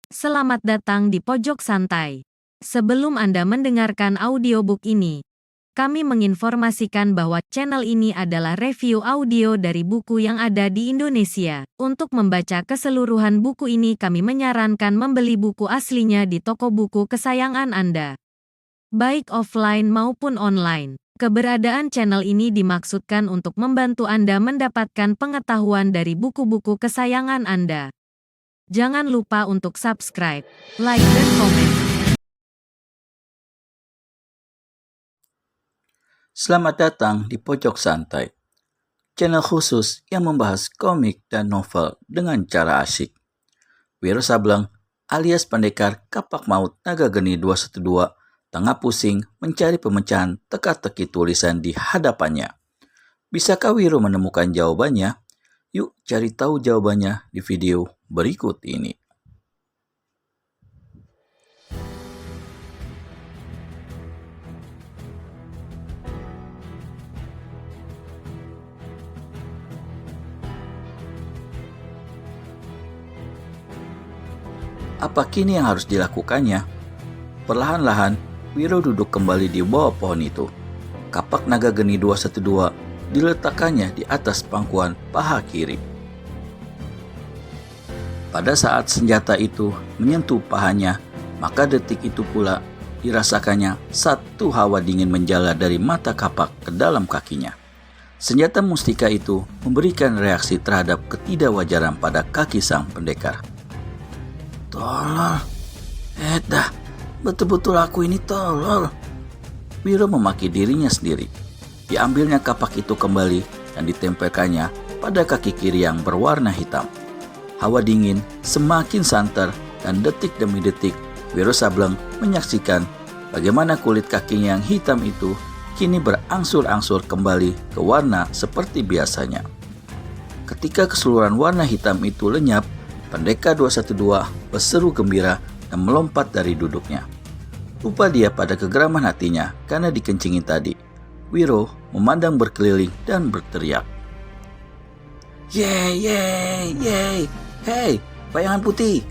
Selamat datang di Pojok Santai. Sebelum Anda mendengarkan audiobook ini, kami menginformasikan bahwa channel ini adalah review audio dari buku yang ada di Indonesia. Untuk membaca keseluruhan buku ini kami menyarankan membeli buku aslinya di toko buku kesayangan Anda, baik offline maupun online. Keberadaan channel ini dimaksudkan untuk membantu Anda mendapatkan pengetahuan dari buku-buku kesayangan Anda. Jangan lupa untuk subscribe, like, dan komen. Selamat datang di Pojok Santai, channel khusus yang membahas komik dan novel dengan cara asyik. Wiro Sableng alias pendekar Kapak Maut Naga Geni 212 tengah pusing mencari pemecahan teka-teki tulisan di hadapannya. Bisakah Wiro menemukan jawabannya? Yuk cari tahu jawabannya di video berikut ini. Apa kini yang harus dilakukannya? Perlahan-lahan, Wiro duduk kembali di bawah pohon itu. Kapak Naga Geni 212 diletakkannya di atas pangkuan paha kiri. Pada saat senjata itu menyentuh pahanya, maka detik itu pula dirasakannya satu hawa dingin menjala dari mata kapak ke dalam kakinya. Senjata mustika itu memberikan reaksi terhadap ketidakwajaran pada kaki sang pendekar. Tolol, dah, betul-betul aku ini tolol. Wiro memaki dirinya sendiri. Diambilnya kapak itu kembali dan ditempelkannya pada kaki kiri yang berwarna hitam. Hawa dingin semakin santer dan detik demi detik Wiro Sableng menyaksikan bagaimana kulit kakinya yang hitam itu kini berangsur-angsur kembali ke warna seperti biasanya. Ketika keseluruhan warna hitam itu lenyap, Pendekar 212 berseru gembira dan melompat dari duduknya. Lupa dia pada kegeraman hatinya karena dikencingi tadi. Wiro memandang berkeliling dan berteriak. Yeay, yeay, yeay. Hei, bayangan putih.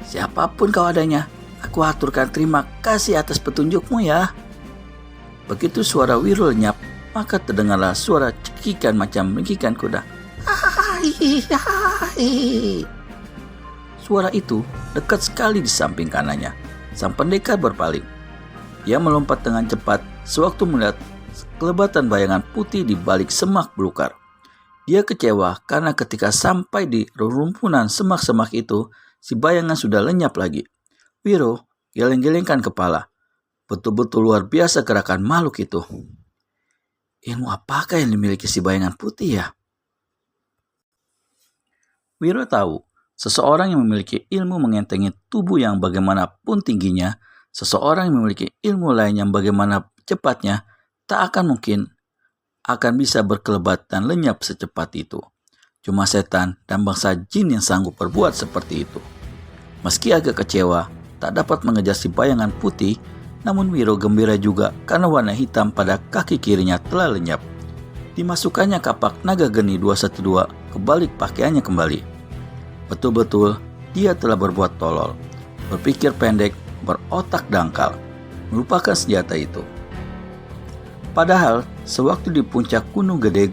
Siapapun kau adanya, aku aturkan terima kasih atas petunjukmu ya. Begitu suara Wiro lenyap, maka terdengarlah suara cekikan macam mencekikkan kuda. Suara itu dekat sekali di samping kanannya. Sang pendekar berpaling. Dia melompat dengan cepat sewaktu melihat kelebatan bayangan putih di balik semak belukar. Dia kecewa karena ketika sampai di rerumpunan semak-semak itu, si bayangan sudah lenyap lagi. Wiro geleng-gelengkan kepala. Betul-betul luar biasa gerakan makhluk itu. Ilmu apakah yang dimiliki si bayangan putih ya? Wiro tahu, seseorang yang memiliki ilmu mengentengi tubuh yang bagaimanapun tingginya, seseorang yang memiliki ilmu lain yang bagaimana cepatnya, tak akan mungkin akan bisa berkelebat dan lenyap secepat itu. Cuma setan dan bangsa jin yang sanggup berbuat seperti itu. Meski agak kecewa, tak dapat mengejar si bayangan putih, namun Wiro gembira juga karena warna hitam pada kaki kirinya telah lenyap. Dimasukkannya kapak Naga Geni 212 ke balik pakaiannya kembali. Betul-betul dia telah berbuat tolol, berpikir pendek, berotak dangkal, melupakan senjata itu. Padahal, sewaktu di puncak Gunung Gede,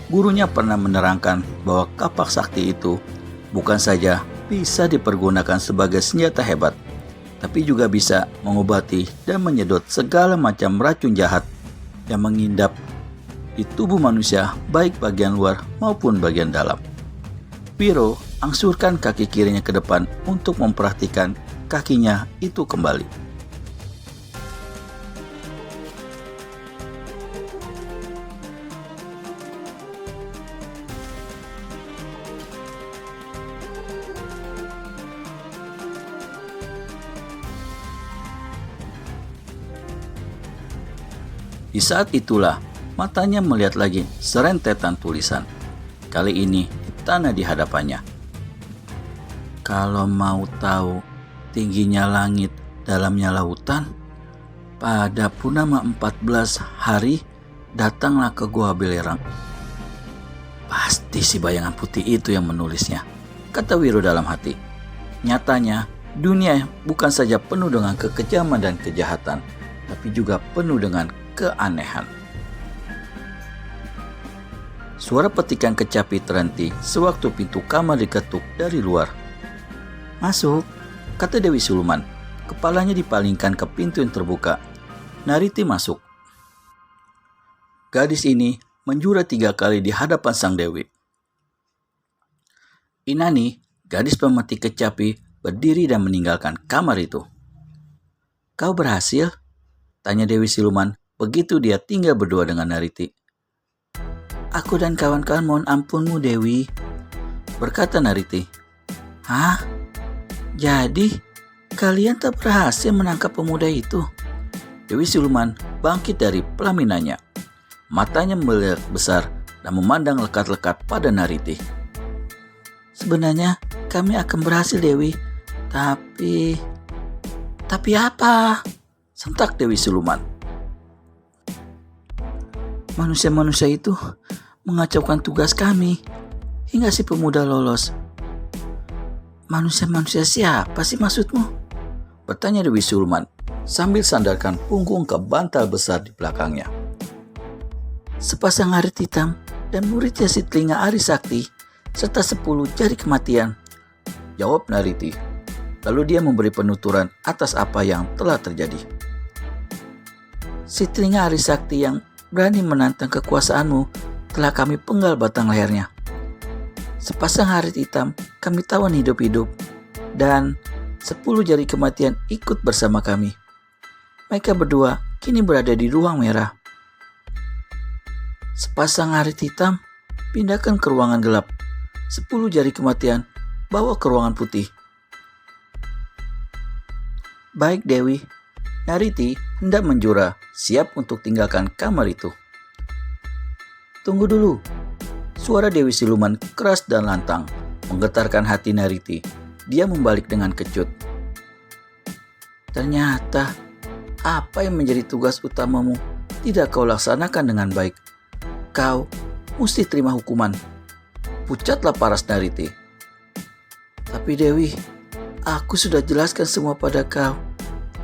gurunya pernah menerangkan bahwa kapak sakti itu bukan saja bisa dipergunakan sebagai senjata hebat, tapi juga bisa mengobati dan menyedot segala macam racun jahat yang mengindap di tubuh manusia, baik bagian luar maupun bagian dalam. Wiro angsurkan kaki kirinya ke depan untuk memperhatikan kakinya itu kembali. Di saat itulah, matanya melihat lagi serentetan tulisan. Kali ini di tanah di hadapannya. Kalau mau tahu tingginya langit, dalamnya lautan, pada purnama 14 hari datanglah ke Gua Belerang. Pasti si bayangan putih itu yang menulisnya, kata Wiro dalam hati. Nyatanya, Dunia bukan saja penuh dengan kekejaman dan kejahatan, tapi juga penuh dengan keanehan. Suara petikan kecapi terhenti sewaktu pintu kamar diketuk dari luar. "Masuk," kata Dewi Siluman. Kepalanya dipalingkan ke pintu yang terbuka. Nariti masuk. Gadis ini menjura 3 kali di hadapan sang dewi. Inani, gadis pemetik kecapi, berdiri dan meninggalkan kamar itu. "Kau berhasil?" tanya Dewi Siluman begitu dia tinggal berdua dengan Nariti. "Aku dan kawan-kawan mohon ampunmu, Dewi," berkata Nariti. "Hah? Jadi kalian tak berhasil menangkap pemuda itu?" Dewi Siluman bangkit dari pelaminannya. Matanya melihat besar dan memandang lekat-lekat pada Nariti. "Sebenarnya kami akan berhasil, Dewi. Tapi apa?" sentak Dewi Siluman. "Manusia-manusia itu mengacaukan tugas kami hingga si pemuda lolos." "Manusia-manusia siapa sih maksudmu?" bertanya Dewi Siluman sambil sandarkan punggung ke bantal besar di belakangnya. "Sepasang arit hitam dan muridnya si telinga Ari Sakti serta 10 jari kematian," jawab Nariti. Lalu dia memberi penuturan atas apa yang telah terjadi. "Si telinga Ari Sakti yang berani menantang kekuasaanmu telah kami penggal batang lehernya. Sepasang arit hitam kami tawan hidup-hidup dan 10 jari kematian ikut bersama kami. Mereka berdua kini berada di ruang merah. Sepasang arit hitam pindahkan ke ruangan gelap. 10 jari kematian bawa ke ruangan putih." "Baik, Dewi." Nariti hendak menjura, siap untuk tinggalkan kamar itu. "Tunggu dulu." Suara Dewi Siluman keras dan lantang, menggetarkan hati Nariti. Dia membalik dengan kecut. "Ternyata apa yang menjadi tugas utamamu tidak kau laksanakan dengan baik. Kau mesti terima hukuman," pucatlah paras Nariti. "Tapi Dewi, aku sudah jelaskan semua pada kau.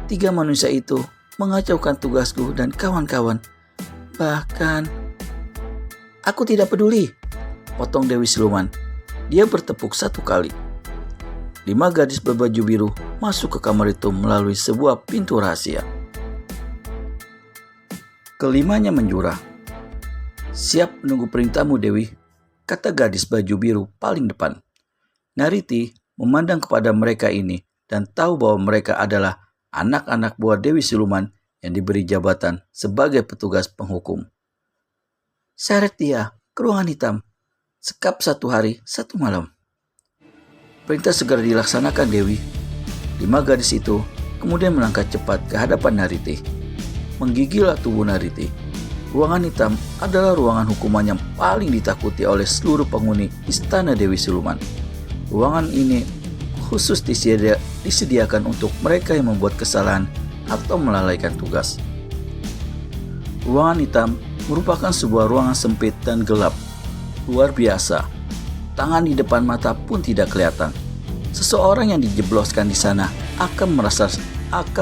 3 manusia itu mengacaukan tugasku dan kawan-kawan. Bahkan..." "Aku tidak peduli," potong Dewi Siluman. Dia bertepuk 1 kali. 5 gadis berbaju biru masuk ke kamar itu melalui sebuah pintu rahasia. Kelimanya menjura. "Siap menunggu perintahmu, Dewi," kata gadis baju biru paling depan. Nariti memandang kepada mereka ini dan tahu bahwa mereka adalah anak-anak buah Dewi Siluman yang diberi jabatan sebagai petugas penghukum. "Seret dia ke ruangan hitam. Sekap 1 hari 1 malam." Perintah segera dilaksanakan, Dewi. 5 gadis itu kemudian melangkah cepat ke hadapan Nariti. Menggigillah tubuh Nariti. Ruangan hitam adalah ruangan hukuman yang paling ditakuti oleh seluruh penghuni istana Dewi Siluman. Ruangan ini khusus disediakan untuk mereka yang membuat kesalahan atau melalaikan tugas. Ruangan hitam merupakan sebuah ruangan sempit dan gelap. Luar biasa. Tangan di depan mata pun tidak kelihatan. Seseorang yang dijebloskan di sana akan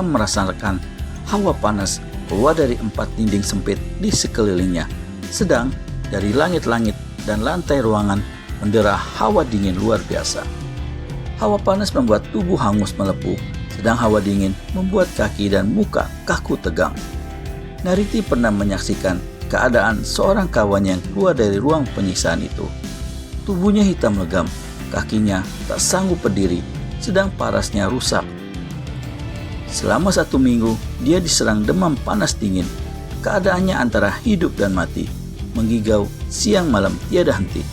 merasakan hawa panas keluar dari 4 dinding sempit di sekelilingnya. Sedang dari langit-langit dan lantai ruangan mendera hawa dingin luar biasa. Hawa panas membuat tubuh hangus melepuh, sedang hawa dingin membuat kaki dan muka kaku tegang. Nariti pernah menyaksikan keadaan seorang kawannya yang keluar dari ruang penyiksaan itu. Tubuhnya hitam legam, kakinya tak sanggup berdiri, sedang parasnya rusak. Selama 1 minggu, dia diserang demam panas dingin. Keadaannya antara hidup dan mati, menggigau siang malam tiada henti.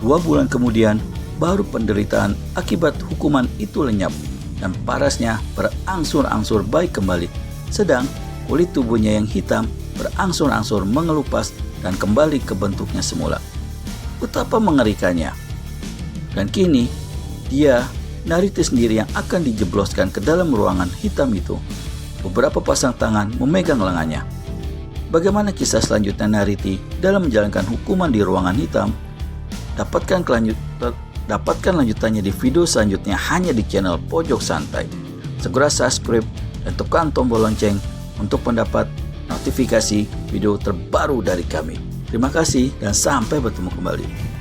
2 bulan kemudian, baru penderitaan akibat hukuman itu lenyap dan parasnya berangsur-angsur baik kembali. Sedang kulit tubuhnya yang hitam berangsur-angsur mengelupas dan kembali ke bentuknya semula. Betapa mengerikannya. Dan kini, dia, Nariti sendiri yang akan dijebloskan ke dalam ruangan hitam itu. Beberapa pasang tangan memegang lengannya. Bagaimana kisah selanjutnya Nariti dalam menjalankan hukuman di ruangan hitam? Dapatkan Dapatkan lanjutannya di video selanjutnya hanya di channel Pojok Santai. Segera subscribe dan tekan tombol lonceng untuk mendapat notifikasi video terbaru dari kami. Terima kasih dan sampai bertemu kembali.